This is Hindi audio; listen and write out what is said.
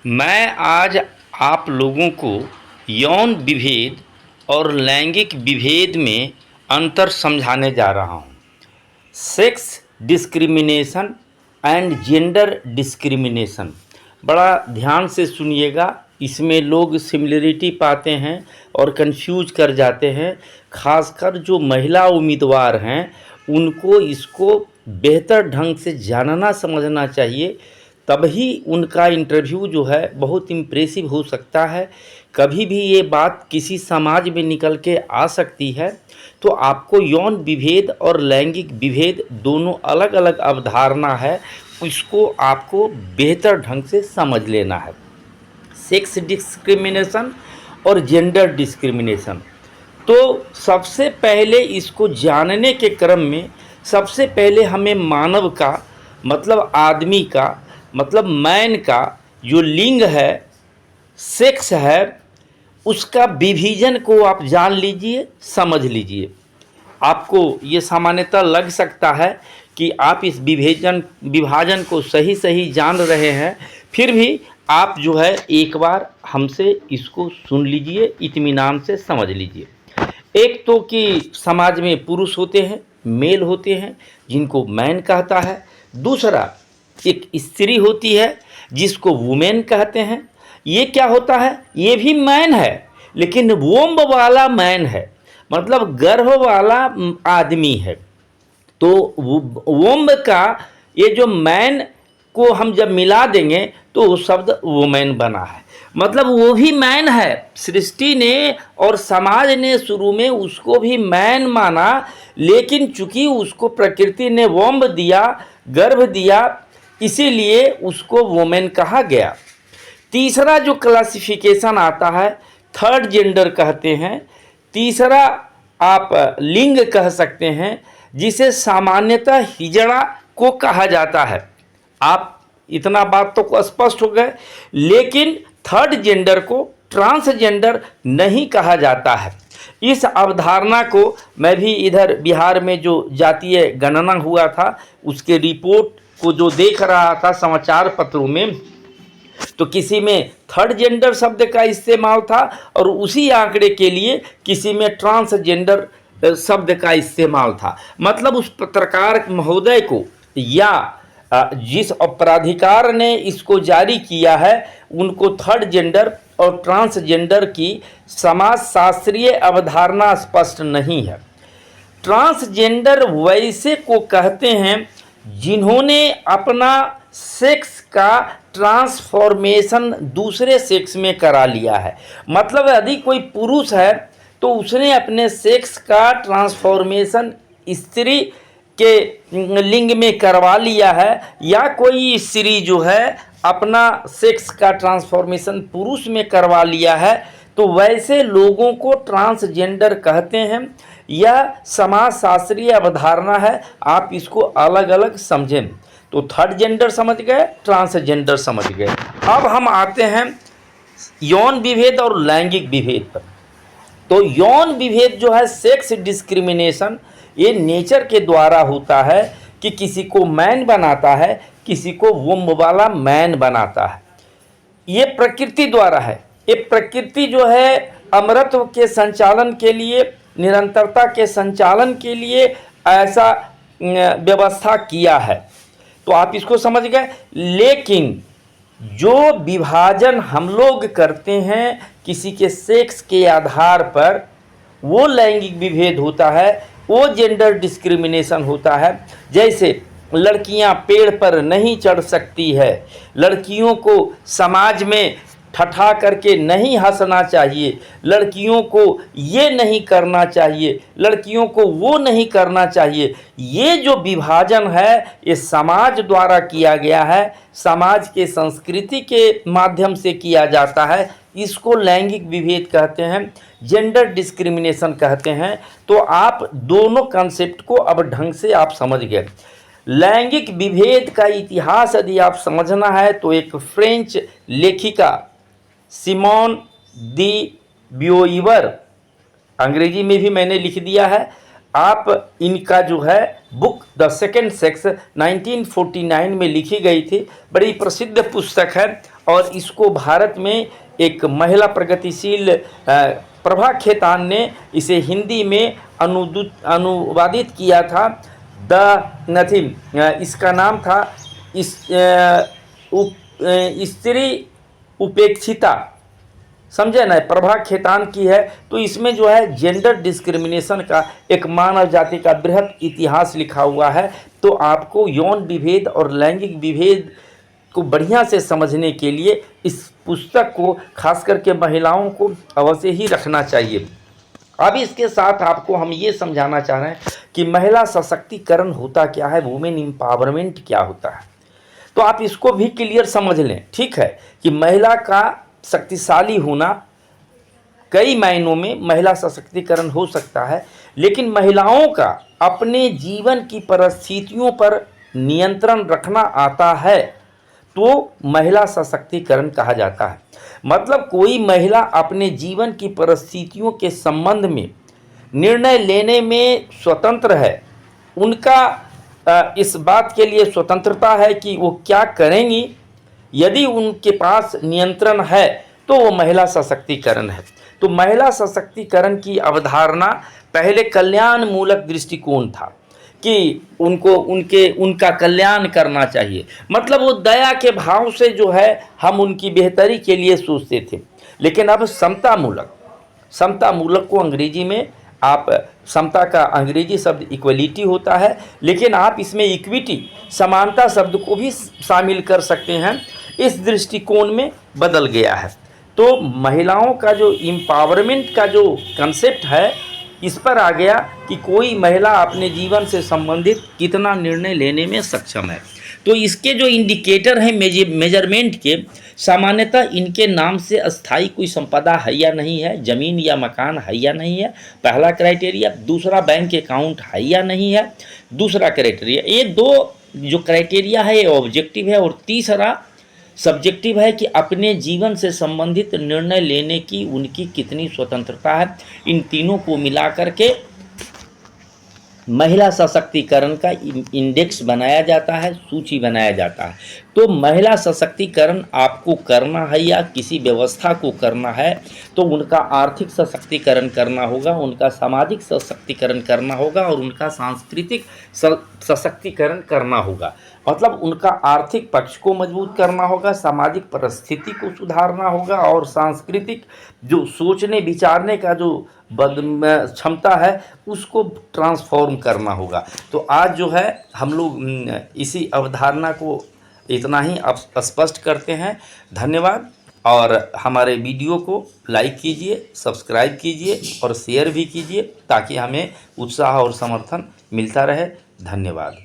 मैं आज आप लोगों को यौन विभेद और लैंगिक विभेद में अंतर समझाने जा रहा हूँ। Sex discrimination and gender discrimination, बड़ा ध्यान से सुनिएगा। इसमें लोग सिमिलरिटी पाते हैं और कंफ्यूज कर जाते हैं। खासकर जो महिला उम्मीदवार हैं उनको इसको बेहतर ढंग से जानना समझना चाहिए, तभी उनका इंटरव्यू जो है बहुत इम्प्रेसिव हो सकता है। कभी भी ये बात किसी समाज में निकल के आ सकती है, तो आपको यौन विभेद और लैंगिक विभेद दोनों अलग अलग अवधारणा है, इसको आपको बेहतर ढंग से समझ लेना है। सेक्स डिस्क्रिमिनेशन और जेंडर डिस्क्रिमिनेशन, तो सबसे पहले इसको जानने के क्रम में सबसे पहले हमें मानव का मतलब आदमी का मतलब मैन का जो लिंग है, सेक्स है, उसका विभाजन को आप जान लीजिए, समझ लीजिए। आपको ये सामान्यतः लग सकता है कि आप इस विभाजन को सही सही जान रहे हैं, फिर भी आप जो है एक बार हमसे इसको सुन लीजिए, इत्मीनान से समझ लीजिए। एक तो कि समाज में पुरुष होते हैं, मेल होते हैं, जिनको मैन कहता है। दूसरा, एक स्त्री होती है जिसको वुमेन कहते हैं। ये क्या होता है? ये भी मैन है, लेकिन वोम्ब वाला मैन है, मतलब गर्भ वाला आदमी है। तो वोम्ब का ये जो मैन को हम जब मिला देंगे तो वो शब्द वुमेन बना है, मतलब वो भी मैन है। सृष्टि ने और समाज ने शुरू में उसको भी मैन माना, लेकिन चूंकि उसको प्रकृति ने वोम्ब दिया, गर्भ दिया, इसीलिए उसको वुमेन कहा गया। तीसरा जो क्लासिफिकेशन आता है, थर्ड जेंडर कहते हैं। तीसरा आप लिंग कह सकते हैं, जिसे सामान्यतः हिजड़ा को कहा जाता है। आप इतना बात तो स्पष्ट हो गए, लेकिन थर्ड जेंडर को ट्रांसजेंडर नहीं कहा जाता है। इस अवधारणा को मैं भी इधर बिहार में जो जातीय गणना हुआ था उसके रिपोर्ट को जो देख रहा था समाचार पत्रों में, तो किसी में थर्ड जेंडर शब्द का इस्तेमाल था और उसी आंकड़े के लिए किसी में ट्रांसजेंडर शब्द का इस्तेमाल था। मतलब उस पत्रकार महोदय को या जिस अपराधिकार ने इसको जारी किया है उनको थर्ड जेंडर और ट्रांसजेंडर की समाज शास्त्रीय अवधारणा स्पष्ट नहीं है। ट्रांसजेंडर वैसे को कहते हैं जिन्होंने अपना सेक्स का ट्रांसफॉर्मेशन दूसरे सेक्स में करा लिया है। मतलब यदि कोई पुरुष है तो उसने अपने सेक्स का ट्रांसफॉर्मेशन स्त्री के लिंग में करवा लिया है, या कोई स्त्री जो है अपना सेक्स का ट्रांसफॉर्मेशन पुरुष में करवा लिया है, तो वैसे लोगों को ट्रांसजेंडर कहते हैं। यह समाज शास्त्रीय अवधारणा है, आप इसको अलग अलग समझें। तो थर्ड जेंडर समझ गए, ट्रांसजेंडर समझ गए। अब हम आते हैं यौन विभेद और लैंगिक विभेद पर। तो यौन विभेद जो है, सेक्स डिस्क्रिमिनेशन, ये नेचर के द्वारा होता है कि किसी को मैन बनाता है, किसी को वुम्ब वाला मैन बनाता है। ये प्रकृति द्वारा है। ये प्रकृति जो है अमरत्व के संचालन के लिए, निरंतरता के संचालन के लिए ऐसा व्यवस्था किया है। तो आप इसको समझ गए। लेकिन जो विभाजन हम लोग करते हैं किसी के सेक्स के आधार पर, वो लैंगिक विभेद होता है, वो जेंडर डिस्क्रिमिनेशन होता है। जैसे लड़कियां पेड़ पर नहीं चढ़ सकती है, लड़कियों को समाज में ठठा करके नहीं हंसना चाहिए, लड़कियों को ये नहीं करना चाहिए, लड़कियों को वो नहीं करना चाहिए। ये जो विभाजन है ये समाज द्वारा किया गया है, समाज के संस्कृति के माध्यम से किया जाता है। इसको लैंगिक विभेद कहते हैं, जेंडर डिस्क्रिमिनेशन कहते हैं। तो आप दोनों कॉन्सेप्ट को अब ढंग से आप समझ गए। लैंगिक विभेद का इतिहास यदि आप समझना है तो एक फ्रेंच लेखिका सिमोन दी ब्यूइवर, अंग्रेजी में भी मैंने लिख दिया है, आप इनका जो है बुक द सेकेंड सेक्स 1949 में लिखी गई थी, बड़ी प्रसिद्ध पुस्तक है। और इसको भारत में एक महिला प्रगतिशील प्रभा खेतान ने इसे हिंदी में अनुवादित किया था। द नथिंग, इसका नाम था स्त्री उपेक्षिता, समझे ना, प्रभा खेतान की है। तो इसमें जो है जेंडर डिस्क्रिमिनेशन का एक मानव जाति का बृहद इतिहास लिखा हुआ है। तो आपको यौन विभेद और लैंगिक विभेद को बढ़िया से समझने के लिए इस पुस्तक को खास करके महिलाओं को अवश्य ही रखना चाहिए। अब इसके साथ आपको हम ये समझाना चाह रहे हैं कि महिला सशक्तिकरण होता क्या है, वुमेन एम्पावरमेंट क्या होता है। तो आप इसको भी क्लियर समझ लें, ठीक है, कि महिला का शक्तिशाली होना कई मायनों में महिला सशक्तिकरण हो सकता है, लेकिन महिलाओं का अपने जीवन की परिस्थितियों पर नियंत्रण रखना आता है तो महिला सशक्तिकरण कहा जाता है। मतलब कोई महिला अपने जीवन की परिस्थितियों के संबंध में निर्णय लेने में स्वतंत्र है, उनका इस बात के लिए स्वतंत्रता है कि वो क्या करेंगी। यदि उनके पास नियंत्रण है तो वो महिला सशक्तिकरण है। तो महिला सशक्तिकरण की अवधारणा पहले कल्याण मूलक दृष्टिकोण था कि उनका कल्याण करना चाहिए, मतलब वो दया के भाव से जो है हम उनकी बेहतरी के लिए सोचते थे। लेकिन अब समता मूलक को अंग्रेजी में आप, समता का अंग्रेजी शब्द इक्वलिटी होता है, लेकिन आप इसमें इक्विटी, समानता शब्द को भी शामिल कर सकते हैं। इस दृष्टिकोण में बदल गया है। तो महिलाओं का जो एम्पावरमेंट का जो कंसेप्ट है, इस पर आ गया कि कोई महिला अपने जीवन से संबंधित कितना निर्णय लेने में सक्षम है। तो इसके जो इंडिकेटर हैं मेजरमेंट के, सामान्यतः इनके नाम से अस्थाई कोई संपदा है या नहीं है, ज़मीन या मकान है या नहीं है, पहला क्राइटेरिया। दूसरा बैंक अकाउंट है या नहीं है, दूसरा क्राइटेरिया। ये दो जो क्राइटेरिया है ये ऑब्जेक्टिव है, और तीसरा सब्जेक्टिव है कि अपने जीवन से संबंधित निर्णय लेने की उनकी कितनी स्वतंत्रता है। इन तीनों को मिला करके महिला सशक्तिकरण का इंडेक्स बनाया जाता है, सूची बनाया जाता है। तो महिला सशक्तिकरण आपको करना है या किसी व्यवस्था को करना है तो उनका आर्थिक सशक्तिकरण करना होगा, उनका सामाजिक सशक्तिकरण करना होगा और उनका सांस्कृतिक सशक्तिकरण करना होगा। मतलब उनका आर्थिक पक्ष को मजबूत करना होगा, सामाजिक परिस्थिति को सुधारना होगा और सांस्कृतिक जो सोचने विचारने का जो क्षमता है उसको ट्रांसफॉर्म करना होगा। तो आज जो है हम लोग इसी अवधारणा को इतना ही स्पष्ट करते हैं। धन्यवाद। और हमारे वीडियो को लाइक कीजिए, सब्सक्राइब कीजिए और शेयर भी कीजिए ताकि हमें उत्साह और समर्थन मिलता रहे। धन्यवाद।